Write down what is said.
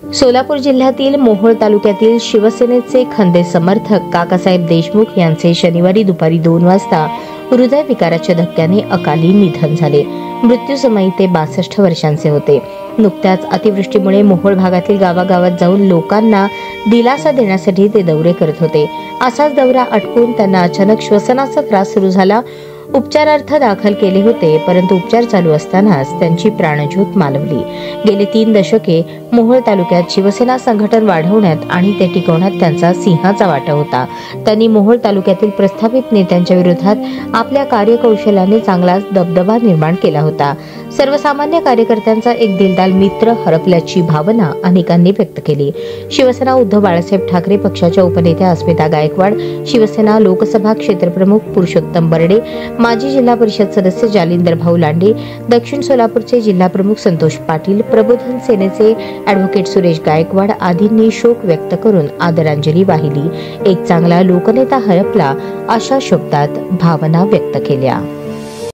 सोलापूर जिल्ह्यातील मोहोळ तालुक्यातील शिवसेनेचे खंदे समर्थक काकासाहेब देशमुख यांचे शनिवारी दुपारी 2 वाजता हृदयविकाराच्या धक्क्याने अकाली निधन झाले. मृत्यूसमयी ते 62 वर्षांचे होते. नुकत्याच अतिवृष्टीमुळे मोहोळ भागातील गावागावात जाऊन लोकांना दिलासा देण्यासाठी ते दौरे करत होते. असाच दौरा आटपून त्यांना अचानक श्वसनाचा त्रास सुरू झाला. उपचारार्थ दाखल केले होते, परंतु उपचार चालू असतानाच त्यांची प्राणज्योत मालवली. गेली 3 दशके मोहोळ तालुक्यात शिवसेना संघटन वाढवण्यात आणि ते टिकवण्यात त्यांचा सिंहाचा वाटा होता. त्यांनी मोहोळ तालुक्यातील प्रस्थापित नेत्यांच्या विरोधात आपल्या कार्यकौशल्याने चांगलाच दबदबा निर्माण केला होता. सर्वसामान्य कार्यकर्त्यांचा एक दिलदार मित्र हरपल्याची भावना अनेकांनी व्यक्त केली. शिवसेना उद्धव बाळासाहेब ठाकरे पक्षाच्या उपनेत्या अस्मिता गायकवाड, शिवसेना लोकसभा क्षेत्रप्रमुख पुरुषोत्तम बर्डे, माजी जिल्हा परिषद सदस्य जालिंदर भाऊ लांडे, दक्षिण सोलापूरचे जिल्हा प्रमुख संतोष पाटील, प्रबोधन सेनेचे ॲडव्होकेट सुरेश गायकवाड आदींनी शोक व्यक्त करून आदरांजली वाहिली. एक चांगला लोकनेता हरपला अशा शब्दात भावना व्यक्त केल्या.